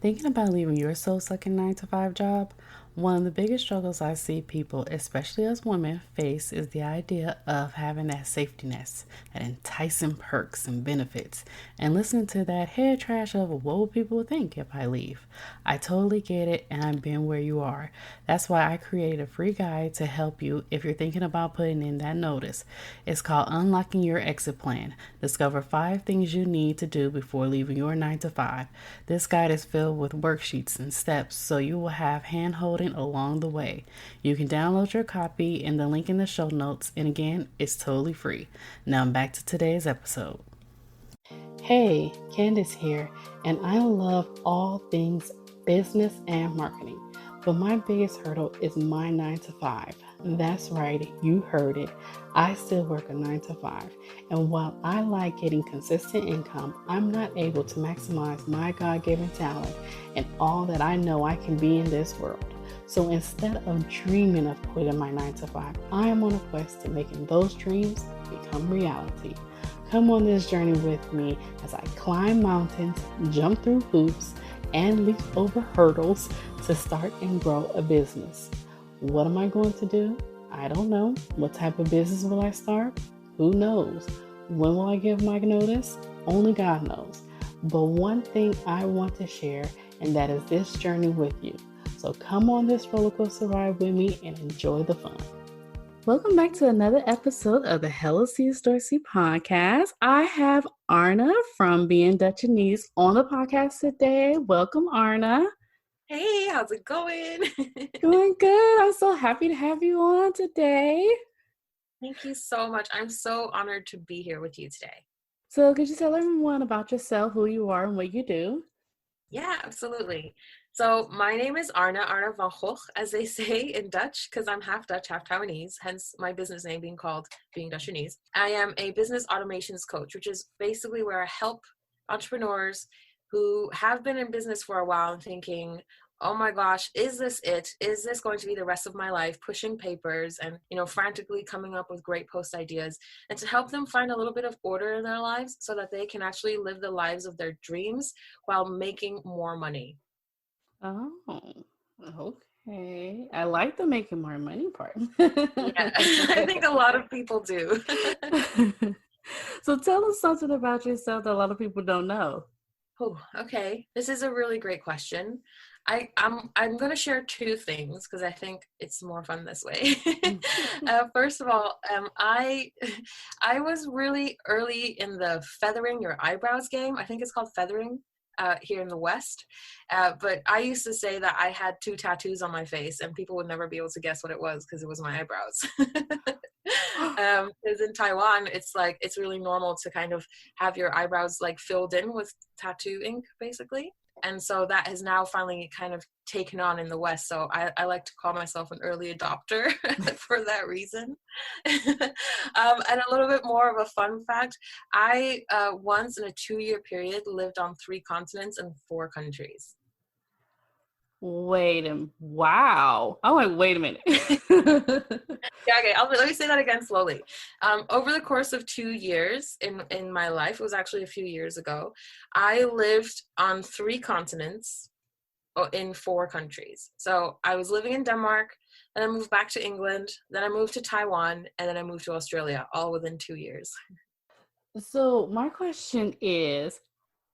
Thinking about leaving your soul-sucking 9 to 5 job, one of the biggest struggles I see people, especially as women, face is the idea of having that safety net, that enticing perks and benefits, and listening to that head trash of what will people think if I leave. I totally get it, and I've been where you are. That's why I created a free guide to help you if you're thinking about putting in that notice. It's called Unlocking Your Exit Plan. Discover 5 things you need to do before leaving your 9 to 5. This guide is filled with worksheets and steps so you will have hand holding along the way. You can download your copy in the link in the show notes, and again, it's totally free. Now back to today's episode. Hey, Candace here, and I love all things business and marketing. But my biggest hurdle is my 9 to 5. That's right, you heard it. I still work a 9 to 5. And while I like getting consistent income, I'm not able to maximize my God-given talent and all that I know I can be in this world. So instead of dreaming of quitting my 9 to 5, I am on a quest to making those dreams become reality. Come on this journey with me as I climb mountains, jump through hoops, and leap over hurdles to start and grow a business. What am I going to do? I don't know. What type of business will I start? Who knows? When will I give my notice? Only God knows. But one thing I want to share, and that is this journey with you. So come on this roller coaster ride with me and enjoy the fun. Welcome back to another episode of the Hello Sis Dorsey podcast. I have Arna from Being Dutchanese on the podcast today. Welcome, Arna. Hey, how's it going? Doing good. I'm so happy to have you on today. Thank you so much. I'm so honored to be here with you today. So could you tell everyone about yourself, who you are, and what you do? Yeah, absolutely. So my name is Arna van Goch, as they say in Dutch, because I'm half Dutch, half Taiwanese, hence my business name being called Being Dutchanese. I am a business automations coach, which is basically where I help entrepreneurs who have been in business for a while and thinking, oh my gosh, is this it? Is this going to be the rest of my life, pushing papers and, frantically coming up with great post ideas, and to help them find a little bit of order in their lives so that they can actually live the lives of their dreams while making more money. Oh, okay. I like the making more money part. Yeah, I think a lot of people do. So tell us something about yourself that a lot of people don't know. Oh, okay. This is a really great question. I'm going to share 2 things because I think it's more fun this way. First of all, I was really early in the feathering your eyebrows game. I think it's called feathering here in the West. But I used to say that I had 2 tattoos on my face and people would never be able to guess what it was because it was my eyebrows. Because in Taiwan, it's really normal to kind of have your eyebrows like filled in with tattoo ink, basically. And so that has now finally kind of taken on in the West. So I like to call myself an early adopter for that reason. And a little bit more of a fun fact, I once in a 2-year period lived on 3 continents and 4 countries. Wow. Oh, wait a minute. Yeah, okay, let me say that again slowly. Over the course of 2 years in my life, it was actually a few years ago, I lived on 3 continents in 4 countries. So I was living in Denmark, then I moved back to England, then I moved to Taiwan, and then I moved to Australia, all within 2 years. So my question is,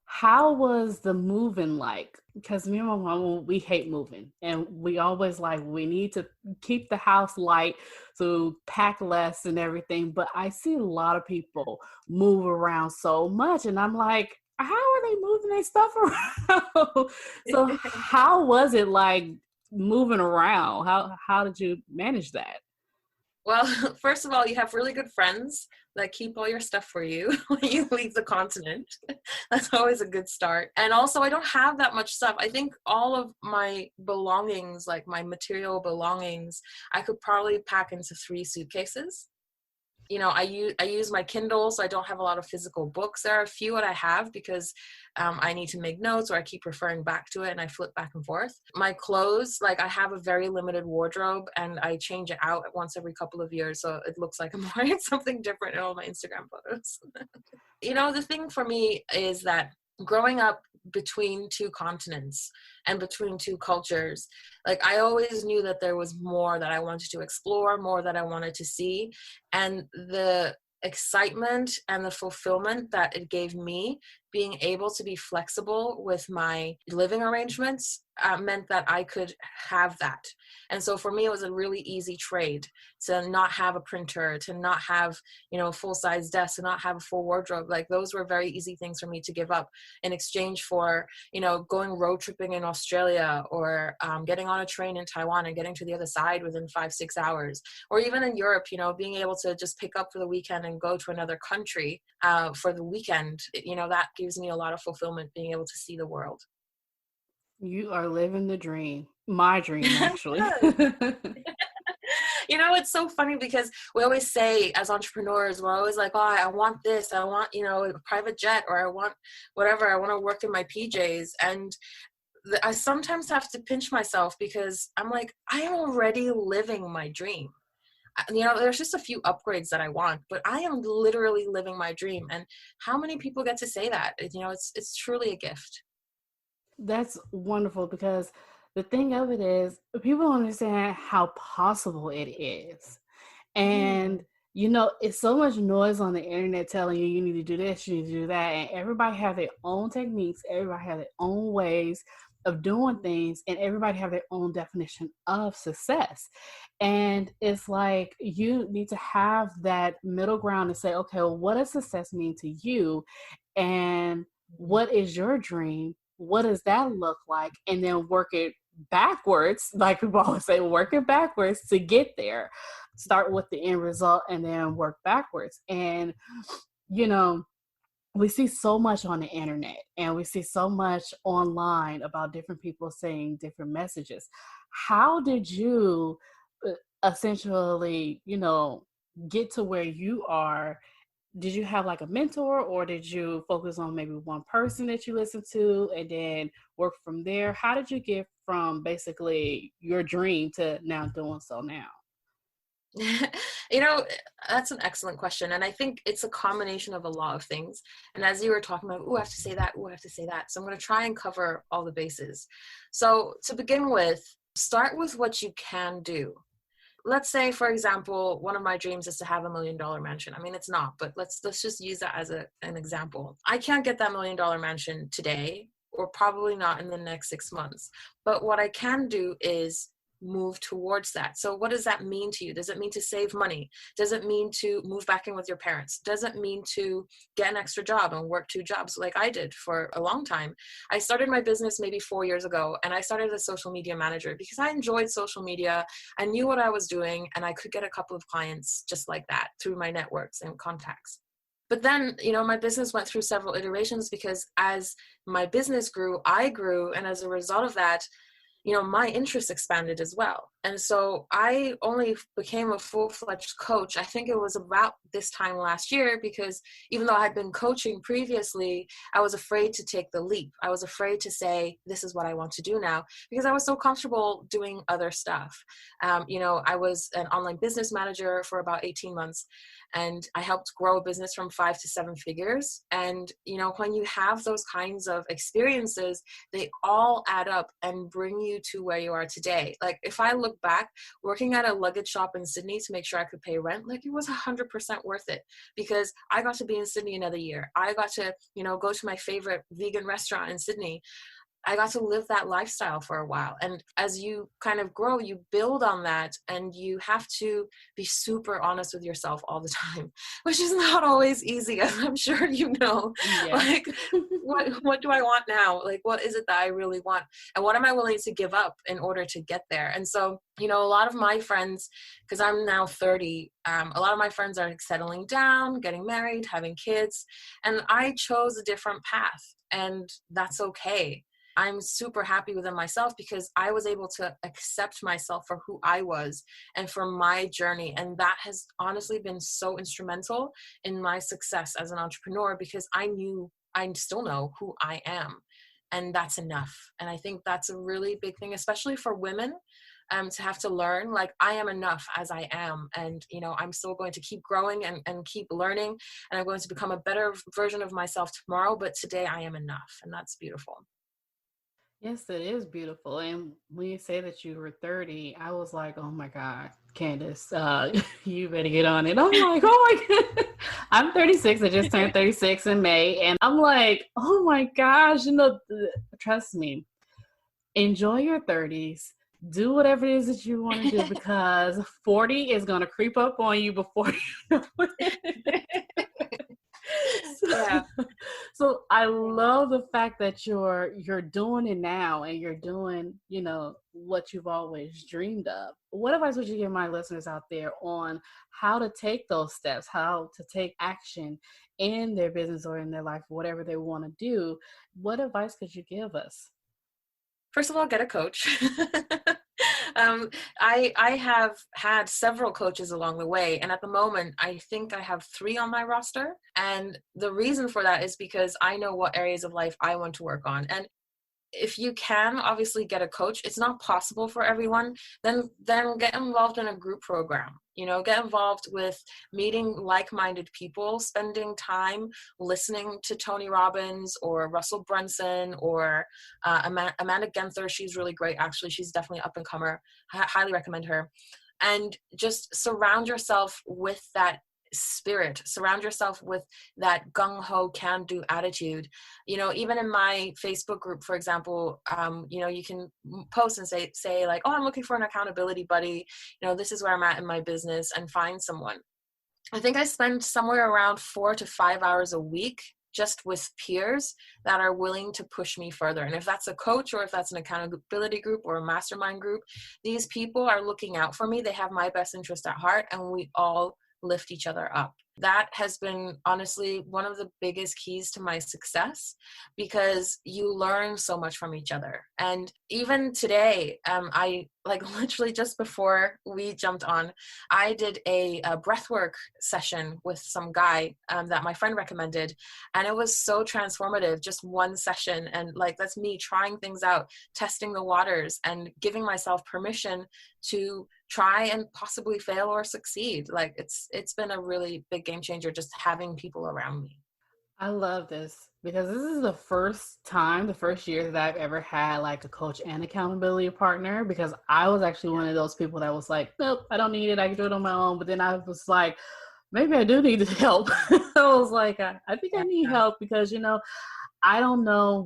how was the moving like? Because me and my mom, we hate moving, and we always we need to keep the house light, so pack less and everything. But I see a lot of people move around so much, and I'm like, how are they moving their stuff around? So how was it like moving around? How did you manage that? Well, first of all, you have really good friends that keep all your stuff for you when you leave the continent. That's always a good start. And also, I don't have that much stuff. I think all of my belongings, like my material belongings, I could probably pack into 3 suitcases. I use my Kindle, so I don't have a lot of physical books. There are a few that I have because I need to make notes or I keep referring back to it and I flip back and forth. My clothes, I have a very limited wardrobe and I change it out once every couple of years, so it looks like I'm wearing something different in all my Instagram photos. The thing for me is that growing up between two continents and between two cultures, like I always knew that there was more that I wanted to explore, more that I wanted to see. And the excitement and the fulfillment that it gave me being able to be flexible with my living arrangements meant that I could have that. And so for me, it was a really easy trade to not have a printer, to not have, a full size desk, to not have a full wardrobe. Like those were very easy things for me to give up in exchange for, going road tripping in Australia, or getting on a train in Taiwan and getting to the other side within 5-6 hours, or even in Europe, being able to just pick up for the weekend and go to another country for the weekend. That gives me a lot of fulfillment, being able to see the world. You are living the dream. My dream, actually. Yes. It's so funny because we always say as entrepreneurs, we're always like, oh, I want this, I want, a private jet, or I want whatever, I want to work in my PJs. And I sometimes have to pinch myself because I'm like, I am already living my dream. There's just a few upgrades that I want, but I am literally living my dream. And how many people get to say that? It's truly a gift. That's wonderful, because the thing of it is, people don't understand how possible it is. Mm. And, it's so much noise on the internet telling you you need to do this, you need to do that. And everybody have their own techniques, everybody have their own ways of doing things, and everybody have their own definition of success. And it's like you need to have that middle ground to say, okay, well, what does success mean to you? And what is your dream? What does that look like? And then work it backwards, like people always say, work it backwards to get there. Start with the end result and then work backwards. And, you know, we see so much on the internet, and we see so much online about different people saying different messages. How did you essentially, get to where you are? Did you have like a mentor, or did you focus on maybe one person that you listened to and then work from there? How did you get from basically your dream to now doing so now? you know that's an excellent question, and I think it's a combination of a lot of things. And as you were talking about, oh, I have to say that, oh, I have to say that, so I'm going to try and cover all the bases. So to begin with, start with what you can do. Let's say, for example, one of my dreams is to have $1 million mansion. I mean, it's not, but let's just use that as an example. I can't get that $1 million mansion today, or probably not in the next 6 months. But what I can do is move towards that. So what does that mean to you? Does it mean to save money? Does it mean to move back in with your parents? Does it mean to get an extra job and work 2 jobs like I did for a long time? I started my business maybe 4 years ago, and I started as a social media manager because I enjoyed social media. I knew what I was doing, and I could get a couple of clients just like that through my networks and contacts. But then, my business went through several iterations because as my business grew, I grew. And as a result of that, my interests expanded as well. And so I only became a full-fledged coach, I think it was about this time last year, because even though I had been coaching previously, I was afraid to take the leap. I was afraid to say, this is what I want to do now, because I was so comfortable doing other stuff. I was an online business manager for about 18 months, and I helped grow a business from 5 to 7 figures. And, when you have those kinds of experiences, they all add up and bring you to where you are today. Like if I look back, working at a luggage shop in Sydney to make sure I could pay rent, like it was 100% worth it, because I got to be in Sydney another year. I got to, go to my favorite vegan restaurant in Sydney. I got to live that lifestyle for a while. And as you kind of grow, you build on that, and you have to be super honest with yourself all the time, which is not always easy, as I'm sure you know. Yeah. Like, what do I want now? Like, what is it that I really want? And what am I willing to give up in order to get there? And so, a lot of my friends, because I'm now 30, a lot of my friends are settling down, getting married, having kids, and I chose a different path, and that's okay. I'm super happy within myself because I was able to accept myself for who I was and for my journey. And that has honestly been so instrumental in my success as an entrepreneur, because I still know who I am. And that's enough. And I think that's a really big thing, especially for women. to have to learn, like, I am enough as I am. And, you know, I'm still going to keep growing and keep learning. And I'm going to become a better version of myself tomorrow. But today I am enough. And that's beautiful. Yes, it is beautiful. And when you say that you were 30, I was like, oh my God, Candace, you better get on it. I'm like, oh my God. I'm 36. I just turned 36 in May. And I'm like, oh my gosh, trust me, enjoy your 30s. Do whatever it is that you want to do, because 40 is going to creep up on you before you know it. Yeah. So I love the fact that you're doing it now, and you're doing, what you've always dreamed of. What advice would you give my listeners out there on how to take those steps, how to take action in their business or in their life, whatever they want to do? What advice could you give us? First of all, get a coach. I have had several coaches along the way, and at the moment, I think I have 3 on my roster. And the reason for that is because I know what areas of life I want to work on. And if you can obviously get a coach, it's not possible for everyone, then get involved in a group program. You know, get involved with meeting like-minded people, spending time listening to Tony Robbins or Russell Brunson or Amanda Genther. She's really great, actually. She's definitely up and comer. I highly recommend her. And just surround yourself with that spirit, surround yourself with that gung-ho can-do attitude. You know, even in my Facebook group, for example, you can post and say like, oh, I'm looking for an accountability buddy, this is where I'm at in my business, and find someone. I think I spend somewhere around 4 to 5 hours a week just with peers that are willing to push me further. And if that's a coach, or if that's an accountability group or a mastermind group, these people are looking out for me. They have my best interest at heart, and we all lift each other up. That has been honestly one of the biggest keys to my success, because you learn so much from each other. And even today, I literally just before we jumped on, I did a breathwork session with some guy that my friend recommended, and it was so transformative. Just one session, and that's me trying things out, testing the waters, and giving myself permission to try and possibly fail or succeed. It's been a really big game changer, just having people around me. I love this, because this is the first year that I've ever had like a coach and accountability partner, because I was actually one of those people that was like, nope, I don't need it. I can do it on my own. But then I was like, maybe I do need help. I was like, I think I need help, because, I don't know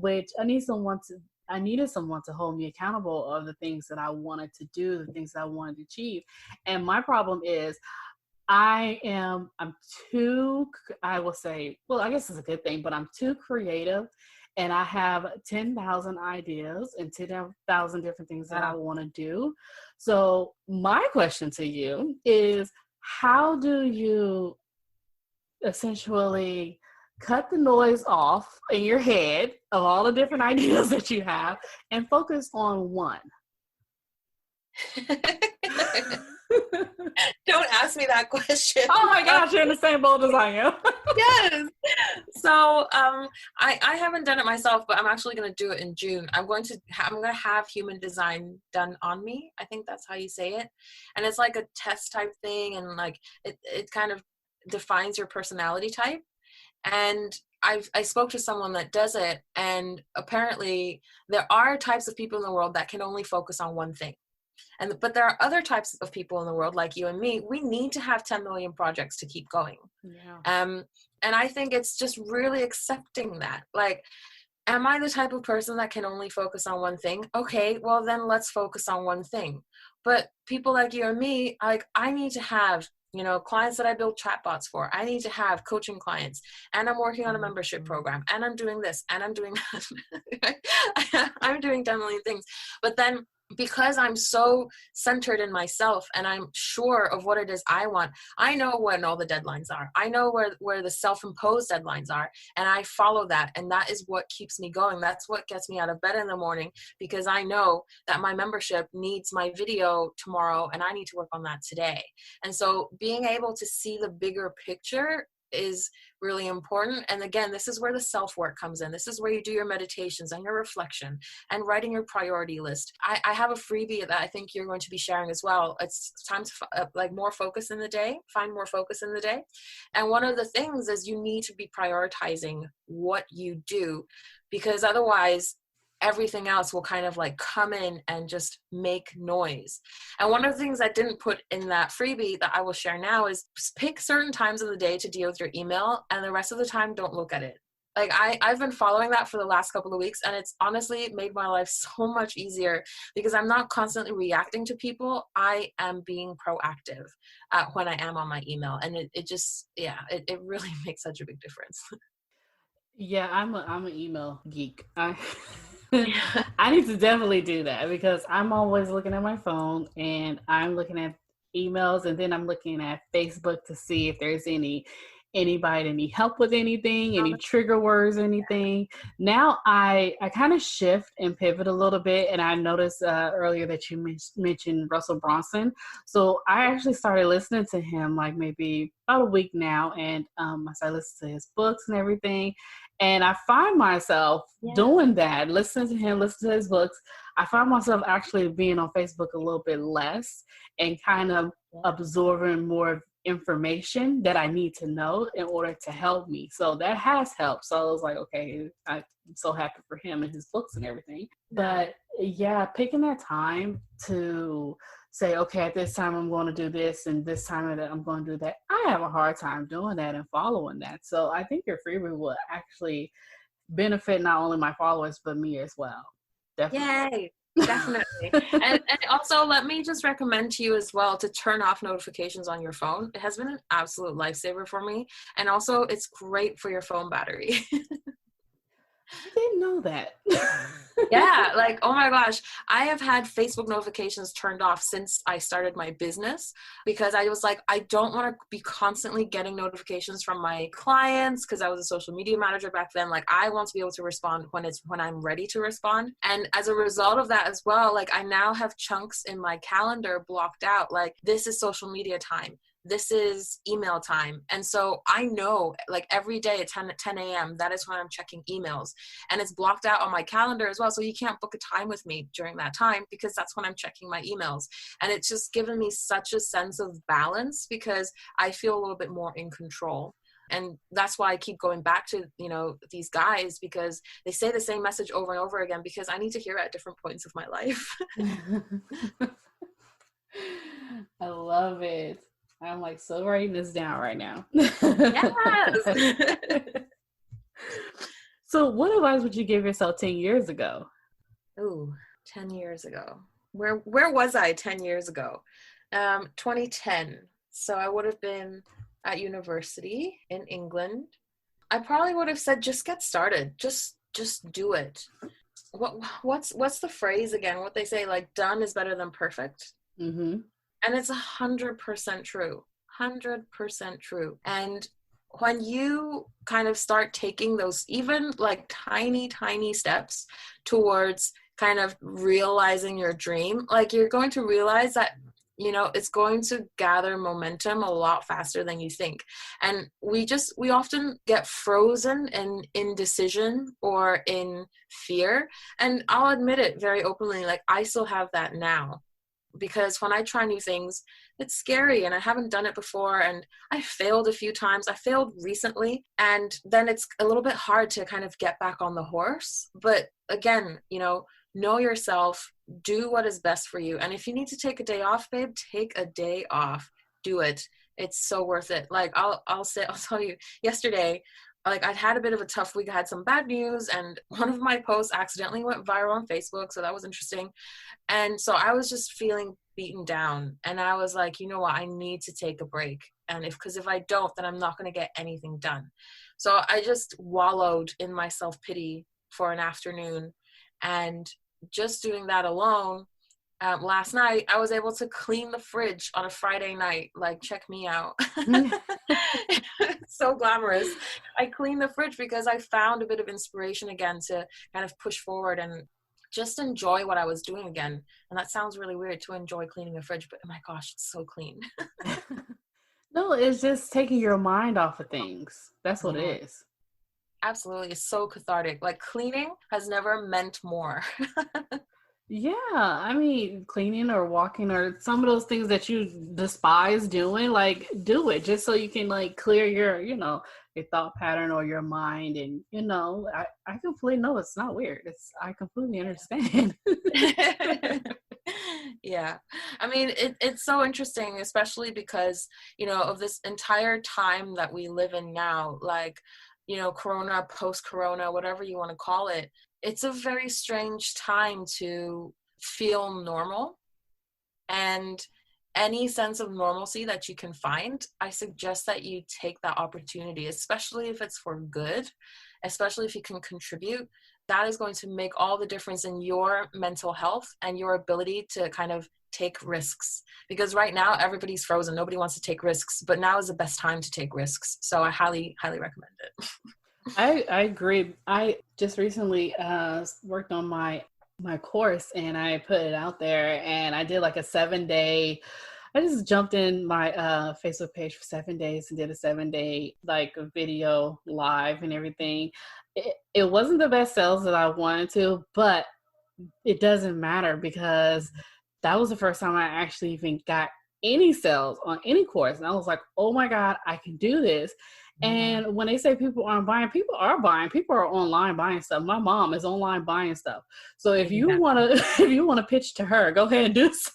I needed someone to hold me accountable of the things that I wanted to do, the things that I wanted to achieve. And my problem is, I'm too, I will say, well, I guess it's a good thing, but I'm too creative, and I have 10,000 ideas and 10,000 different things that I want to do. So my question to you is, how do you essentially cut the noise off in your head of all the different ideas that you have and focus on one? Don't ask me that question. Oh my gosh, you're in the same boat as I am. Yes. So I haven't done it myself, but I'm actually going to do it in June. I'm going to have human design done on me. I think that's how you say it. And it's like a test type thing, and it kind of defines your personality type. And I spoke to someone that does it, and apparently there are types of people in the world that can only focus on one thing. But there are other types of people in the world, like you and me. We need to have 10 million projects to keep going. Yeah. And I think it's just really accepting that. Am I the type of person that can only focus on one thing? Okay, well then let's focus on one thing. But people like you and me, I need to have, clients that I build chatbots for. I need to have coaching clients, and I'm working on a membership program, and I'm doing this, and I'm doing that. I'm doing 10 million things. But then, because I'm so centered in myself, and I'm sure of what it is I want, I know when all the deadlines are. I know where the self-imposed deadlines are, and I follow that. And that is what keeps me going. That's what gets me out of bed in the morning, because I know that my membership needs my video tomorrow, and I need to work on that today. And so being able to see the bigger picture is really important. And again, this is where the self-work comes in. This is where you do your meditations and your reflection and writing your priority list. I have a freebie that I think you're going to be sharing as well. It's time to like more focus in the day, find more focus in the day. And one of the things is you need to be prioritizing what you do, because otherwise everything else will kind of like come in and just make noise. And one of the things I didn't put in that freebie that I will share now is pick certain times of the day to deal with your email, and the rest of the time don't look at it. Like I've been following that for the last couple of weeks, and it's honestly made my life so much easier because I'm not constantly reacting to people. I am being proactive when I am on my email, and it just, yeah, it really makes such a big difference. Yeah, I'm an email geek. I need to definitely do that because I'm always looking at my phone and I'm looking at emails, and then I'm looking at Facebook to see if there's anybody that need help with anything, any trigger words, anything. Now I kind of shift and pivot a little bit, and I noticed earlier that you mentioned Russell Brunson. So I actually started listening to him like maybe about a week now, and I started listening to his books and everything. And I find myself doing that, listening to him, listening to his books. I find myself actually being on Facebook a little bit less and kind of absorbing more information that I need to know in order to help me. So that has helped. So I was like, okay, I'm so happy for him and his books and everything. But yeah, picking that time to say, okay, at this time I'm going to do this, and this time I'm going to do that. I have a hard time doing that and following that. So I think your freebie will actually benefit not only my followers, but me as well. Definitely. Yay. Definitely. And also, let me just recommend to you as well to turn off notifications on your phone. It has been an absolute lifesaver for me. And also, it's great for your phone battery. I didn't know that. Yeah, like, oh my gosh, I have had Facebook notifications turned off since I started my business because I was like, I don't want to be constantly getting notifications from my clients because I was a social media manager back then. Like, I want to be able to respond when I'm ready to respond. And as a result of that as well, like, I now have chunks in my calendar blocked out. Like, this is social media time. This is email time. And so I know like every day at 10 a.m., that is when I'm checking emails, and it's blocked out on my calendar as well. So you can't book a time with me during that time because that's when I'm checking my emails. And it's just given me such a sense of balance because I feel a little bit more in control. And that's why I keep going back to, these guys, because they say the same message over and over again because I need to hear it at different points of my life. I love it. I'm like so writing this down right now. Yes. So what advice would you give yourself 10 years ago? Ooh, 10 years ago. Where was I 10 years ago? 2010. So I would have been at university in England. I probably would have said, just get started. Just do it. What's the phrase again? What they say, like, done is better than perfect. Mm-hmm. And it's 100% true. 100% true. And when you kind of start taking those even like tiny, tiny steps towards kind of realizing your dream, like you're going to realize that, it's going to gather momentum a lot faster than you think. And we often get frozen in indecision or in fear. And I'll admit it very openly, like I still have that now. Because when I try new things, it's scary and I haven't done it before, and I failed a few times. I failed recently, and then it's a little bit hard to kind of get back on the horse. But again, know yourself, do what is best for you. And if you need to take a day off, babe, take a day off. Do it. It's so worth it. Like I'll tell you, yesterday, like I'd had a bit of a tough week. I had some bad news, and one of my posts accidentally went viral on Facebook. So that was interesting. And so I was just feeling beaten down, and I was like, you know what, I need to take a break. And because if I don't, then I'm not going to get anything done. So I just wallowed in my self-pity for an afternoon, and just doing that alone, last night I was able to clean the fridge on a Friday night. Like, check me out. So glamorous. I cleaned the fridge because I found a bit of inspiration again to kind of push forward and just enjoy what I was doing again. And that sounds really weird, to enjoy cleaning a fridge, but oh my gosh, it's so clean. No, it's just taking your mind off of things. That's what Yeah, it is. absolutely. It's so cathartic. Like cleaning has never meant more. Yeah, I mean, cleaning or walking or some of those things that you despise doing, like do it just so you can like clear your, your thought pattern or your mind. And, I completely know it's not weird. I completely understand. Yeah. I mean, it's so interesting, especially because, of this entire time that we live in now, like, Corona, post-Corona, whatever you want to call it, it's a very strange time to feel normal. And any sense of normalcy that you can find, I suggest that you take that opportunity, especially if it's for good, especially if you can contribute. That is going to make all the difference in your mental health and your ability to kind of take risks. Because right now, everybody's frozen. Nobody wants to take risks, but now is the best time to take risks. So I highly, highly recommend it. I agree. I just recently worked on my course and I put it out there and I did like a 7 day. I just jumped in my Facebook page for 7 days and did a 7 day like video live and everything. It wasn't the best sales that I wanted to, but it doesn't matter because that was the first time I actually even got any sales on any course. And I was like, oh my God, I can do this. Yeah. And when they say people aren't buying, people are buying. People are online buying stuff. My mom is online buying stuff. So if you Yeah. want to, if you want to pitch to her, go ahead and do so.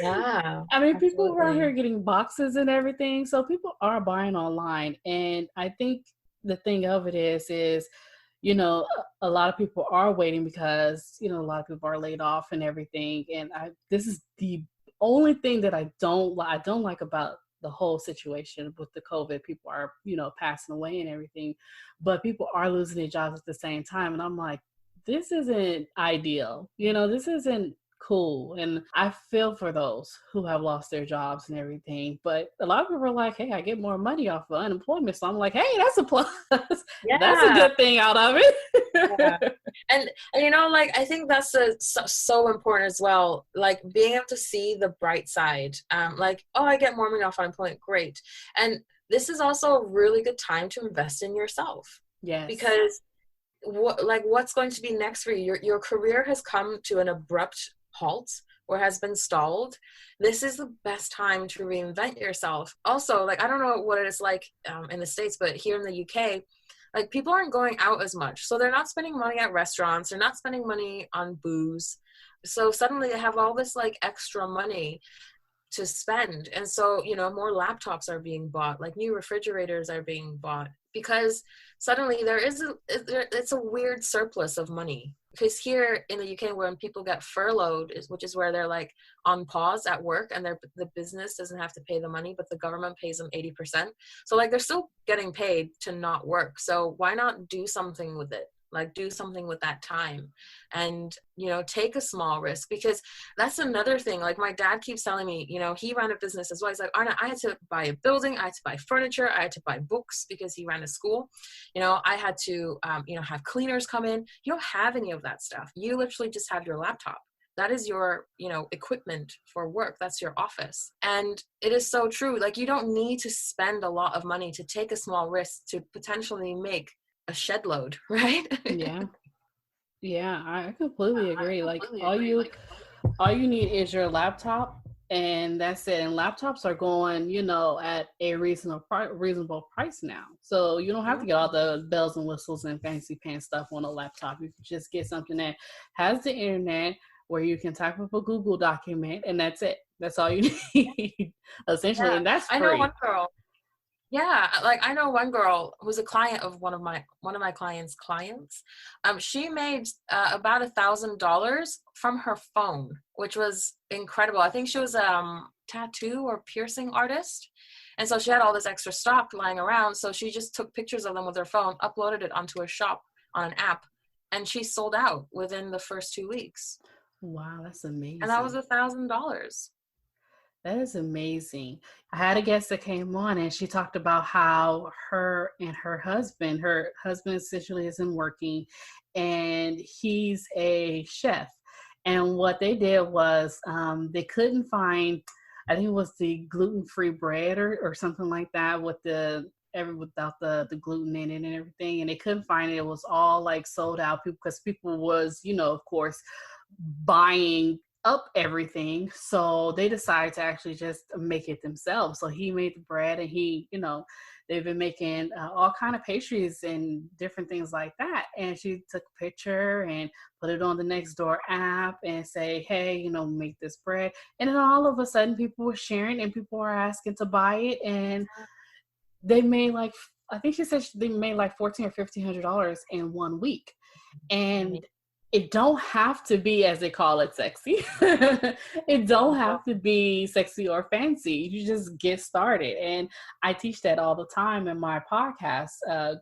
Yeah, I mean, people are out absolutely. here getting boxes and everything. So people are buying online. And I think the thing of it is, a lot of people are waiting because, a lot of people are laid off and everything. And this is the only thing that I don't like about the whole situation with the COVID. People are, passing away and everything, but people are losing their jobs at the same time. And I'm like, this isn't ideal. This isn't cool. And I feel for those who have lost their jobs and everything. But a lot of people are like, hey, I get more money off of unemployment. So I'm like, hey, that's a plus. That's a Yeah. good thing out of Yeah. it. And like I think that's so important as well. Like being able to see the bright side. Like, oh, I get more money off unemployment, great. And this is also a really good time to invest in yourself Yes. because what's going to be next for you? Your career has come to an abrupt halt or has been stalled. This is the best time to reinvent yourself. Also, like I don't know what it is like in the States, but here in the UK, like people aren't going out as much, so they're not spending money at restaurants, they're not spending money on booze, so suddenly they have all this like extra money to spend. And so, more laptops are being bought, like new refrigerators are being bought because suddenly it's a weird surplus of money. Because here in the UK, when people get furloughed, which is where they're like on pause at work and the business doesn't have to pay the money, but the government pays them 80%. So like they're still getting paid to not work. So why not do something with it? Like do something with that time and, take a small risk, because that's another thing. Like my dad keeps telling me, he ran a business as well. He's like, Arna, I had to buy a building, I had to buy furniture, I had to buy books because he ran a school. I had to, have cleaners come in. You don't have any of that stuff. You literally just have your laptop. That is your, equipment for work. That's your office. And it is so true. Like you don't need to spend a lot of money to take a small risk to potentially make a shed load, right? Yeah. Yeah, I completely agree. Like all you need is your laptop and that's it. And laptops are going, at a reasonable price now. So you don't have to get all the bells and whistles and fancy pants stuff on a laptop. You can just get something that has the internet where you can type up a Google document and that's it. That's all you need essentially. Yeah. And that's I know free. one girl. Yeah, like I know one girl who's a client of one of my clients. She made about $1,000 from her phone, which was incredible. I think she was tattoo or piercing artist, and so she had all this extra stock lying around. So she just took pictures of them with her phone, uploaded it onto a shop on an app, and she sold out within the first 2 weeks. Wow, that's And that was amazing. $1,000. That is amazing. I had a guest that came on and she talked about how her husband essentially isn't working and he's a chef. And what they did was they couldn't find, I think it was the gluten-free bread or something like that with without the gluten in it and everything, and they couldn't find it. It was all like sold out because people was, of course, buying up everything. So they decided to actually just make it themselves. So he made the bread, and they've been making all kind of pastries and different things like that. And she took a picture and put it on the Nextdoor app and say, hey, make this bread. And then all of a sudden people were sharing and people were asking to buy it. And they made I think she said they made like $1,400 or $1,500 in 1 week. And it don't have to be, as they call it, sexy. It don't have to be sexy or fancy. You just get started. And I teach that all the time in my podcast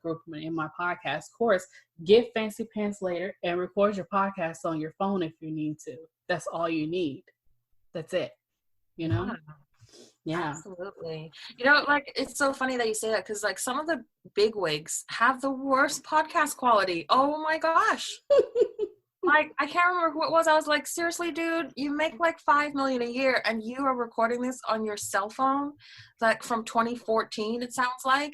group, in my podcast course. Get fancy pants later and record your podcast on your phone if you need to. That's all you need. That's it. Yeah. Absolutely. Like, it's so funny that you say that, because like some of the big wigs have the worst podcast quality. Oh my gosh. Like, I can't remember who it was. I was like, seriously, dude, you make like 5 million a year and you are recording this on your cell phone, like from 2014, it sounds like.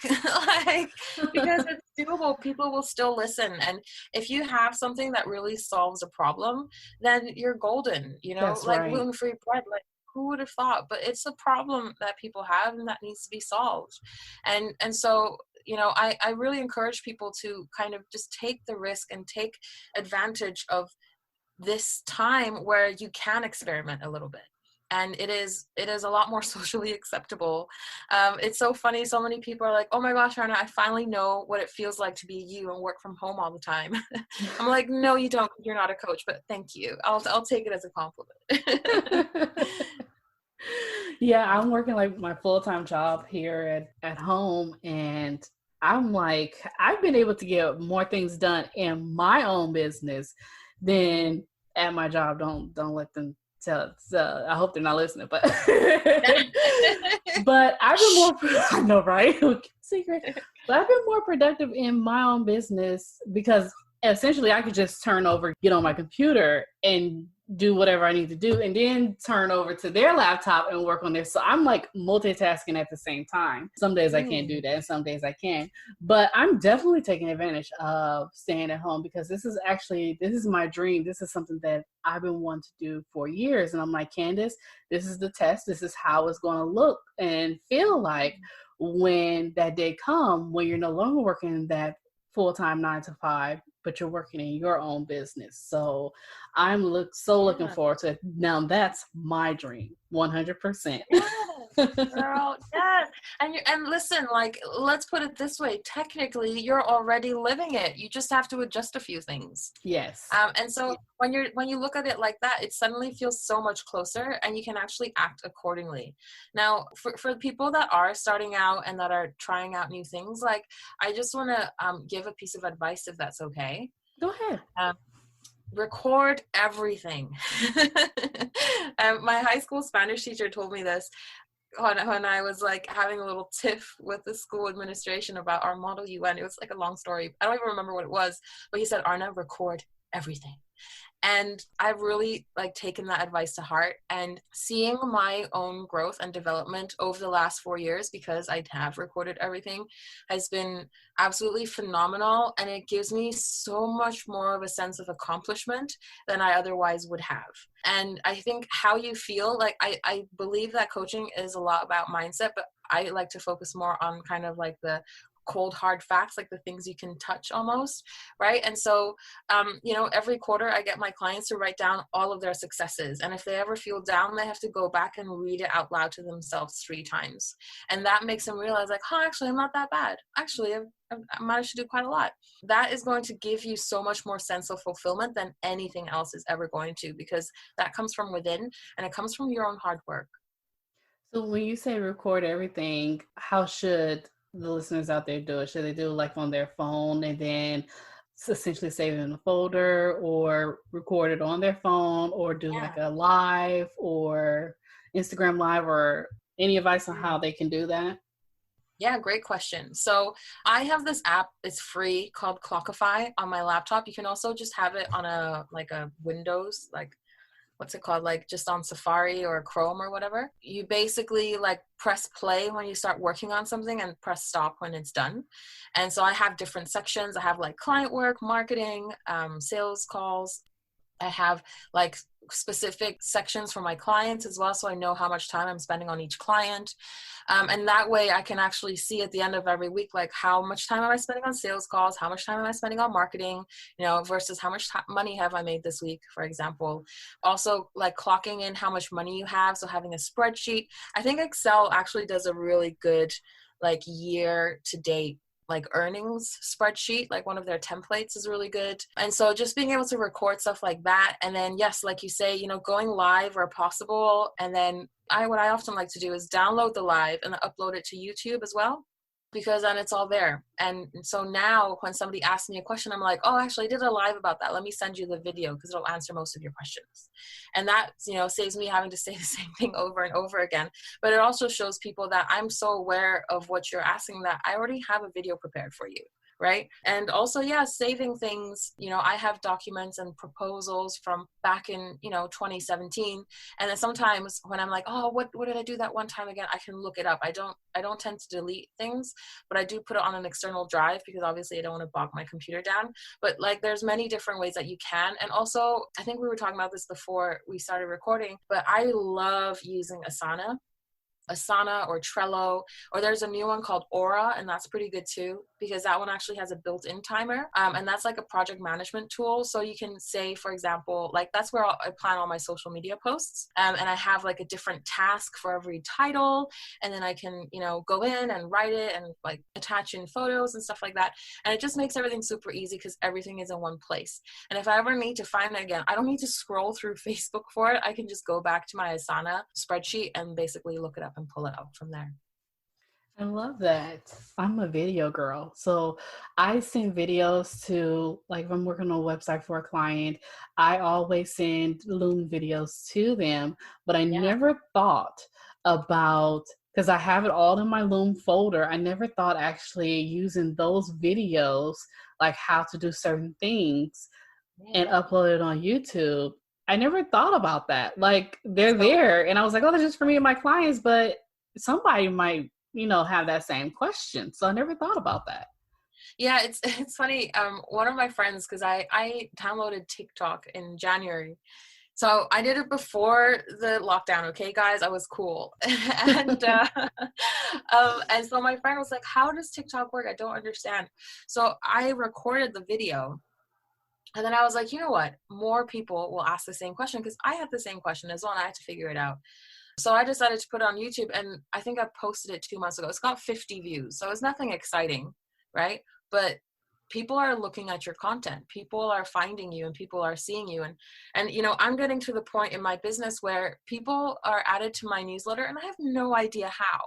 Like, because it's doable. People will still listen. And if you have something that really solves a problem, then you're golden, That's like right. gluten-free bread. Like, who would have thought? But it's a problem that people have and that needs to be solved. And so, I really encourage people to kind of just take the risk and take advantage of this time where you can experiment a little bit. And it is a lot more socially acceptable. It's so funny. So many people are like, oh my gosh, Arna, I finally know what it feels like to be you and work from home all the time. I'm like, no, you don't. You're not a coach, but thank you. I'll take it as a compliment. Yeah, I'm working like my full-time job here at home, and I'm like, I've been able to get more things done in my own business than at my job. Don't let them tell. So I hope they're not listening, but but I've been more. I know, right? Secret. But I've been more productive in my own business because essentially I could just turn over, get on my computer and do whatever I need to do, and then turn over to their laptop and work on this. So I'm like multitasking at the same time. Some days I can't do that, and some days I can. But I'm definitely taking advantage of staying at home because this is my dream. This is something that I've been wanting to do for years. And I'm like, Candace, this is the test. This is how it's going to look and feel like when that day comes, when you're no longer working that full-time 9 to 5, but you're working in your own business. So I'm looking forward to it. Now that's my dream, 100%. Yes, girl, yes. And listen, like, let's put it this way. Technically, you're already living it. You just have to adjust a few things. Yes. And so when you look at it like that, it suddenly feels so much closer, and you can actually act accordingly. Now, for people that are starting out and that are trying out new things, like, I just want to give a piece of advice, if that's okay. Go ahead. Record everything. My high school Spanish teacher told me this when I was like having a little tiff with the school administration about our Model UN. It was like a long story. I don't even remember what it was, but he said, Arna, record everything. And I've really like taken that advice to heart, and seeing my own growth and development over the last 4 years, because I have recorded everything, has been absolutely phenomenal. And it gives me so much more of a sense of accomplishment than I otherwise would have. And I think how you feel, like, I believe that coaching is a lot about mindset, but I like to focus more on kind of like the cold hard facts, like the things you can touch almost, right? And so every quarter I get my clients to write down all of their successes, and if they ever feel down, they have to go back and read it out loud to themselves 3 times, and that makes them realize, like, actually I'm not that bad. Actually I've managed to do quite a lot. That is going to give you so much more sense of fulfillment than anything else is ever going to, because that comes from within, and it comes from your own hard work. So when you say record everything, how should the listeners out there do it? Should they do it like on their phone and then essentially save it in a folder, or record it on their phone, or do like a live or Instagram live, or any advice on how they can do that? Yeah, great question. So I have this app, it's free, called Clockify on my laptop. You can also just have it on a Windows, like what's it called, like just on Safari or Chrome or whatever. You basically like press play when you start working on something and press stop when it's done. And so I have different sections. I have like client work, marketing, sales calls. I have like specific sections for my clients as well, so I know how much time I'm spending on each client. And that way I can actually see at the end of every week, like how much time am I spending on sales calls, how much time am I spending on marketing, versus how much money have I made this week, for example. Also, like clocking in how much money you have, so having a spreadsheet. I think Excel actually does a really good like year to date like earnings spreadsheet. Like one of their templates is really good. And so just being able to record stuff like that, and then yes, like you say, going live where possible. And then what I often like to do is download the live and upload it to YouTube as well, because then it's all there. And so now when somebody asks me a question, I'm like, oh, actually I did a live about that, let me send you the video because it'll answer most of your questions. And that saves me having to say the same thing over and over again. But it also shows people that I'm so aware of what you're asking that I already have a video prepared for you, right? And also, yeah, saving things. I have documents and proposals from back in 2017, and then sometimes when I'm like, oh, what did I do that one time again, I can look it up. I don't tend to delete things, but I do put it on an external drive because obviously I don't want to bog my computer down. But like there's many different ways that you can. And also, I think we were talking about this before we started recording, but I love using Asana or Trello, or there's a new one called Aura, and that's pretty good too, because that one actually has a built-in timer, and that's like a project management tool. So you can say, for example, like that's where I plan all my social media posts, and I have like a different task for every title, and then I can go in and write it and like attach in photos and stuff like that, and it just makes everything super easy because everything is in one place. And if I ever need to find it again, I don't need to scroll through Facebook for it. I can just go back to my Asana spreadsheet and basically look it up and pull it out from there. I love that. I'm a video girl. So I send videos to, like, if I'm working on a website for a client, I always send Loom videos to them. But I Yeah. never thought about, because I have it all in my Loom folder, I never thought actually using those videos, like how to do certain things and Yeah. upload it on YouTube. I never thought about that. Like they're So there. And I was like, oh, that's just for me and my clients. But somebody might have that same question. So I never thought about that. yeah, it's funny. One of my friends, because I downloaded TikTok in January. So I did it before the lockdown, okay, guys? I was cool. And so my friend was like, how does TikTok work? I don't understand. So I recorded the video. And then I was like, you know what? More people will ask the same question because I had the same question as well, and I had to figure it out. So I decided to put it on YouTube, and I think I posted it 2 months ago. It's got 50 views, so it's nothing exciting, right? But people are looking at your content. People are finding you, and people are seeing you. And I'm getting to the point in my business where people are added to my newsletter, and I have no idea how.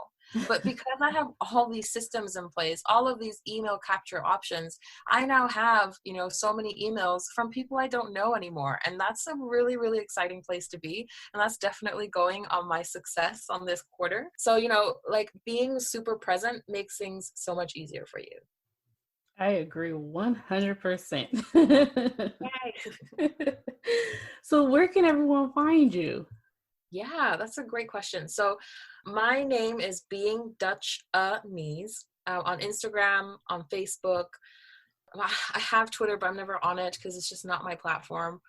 But because I have all these systems in place, all of these email capture options, I now have, so many emails from people I don't know anymore. And that's a really, really exciting place to be. And that's definitely going on my success on this quarter. So, like being super present makes things so much easier for you. I agree 100%. Yay. So where can everyone find you? Yeah, that's a great question. So my name is Being Dutchanese on Instagram, on Facebook. I have Twitter, but I'm never on it because it's just not my platform.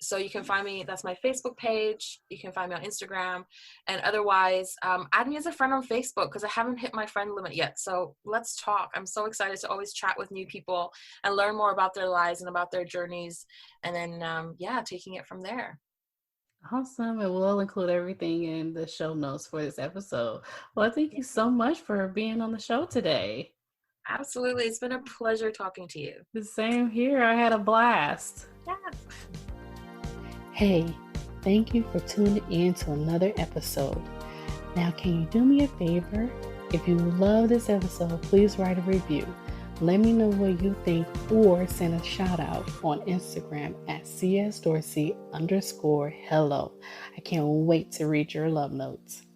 So you can find me, that's my Facebook page. You can find me on Instagram. And otherwise, add me as a friend on Facebook because I haven't hit my friend limit yet. So let's talk. I'm so excited to always chat with new people and learn more about their lives and about their journeys. And then, taking it from there. Awesome. And we'll include everything in the show notes for this episode. Well, thank you so much for being on the show today. Absolutely. It's been a pleasure talking to you. The same here. I had a blast. Yes. Hey, thank you for tuning in to another episode. Now, can you do me a favor? If you love this episode, please write a review. Let me know what you think or send a shout out on Instagram at csdorsey_hello. I can't wait to read your love notes.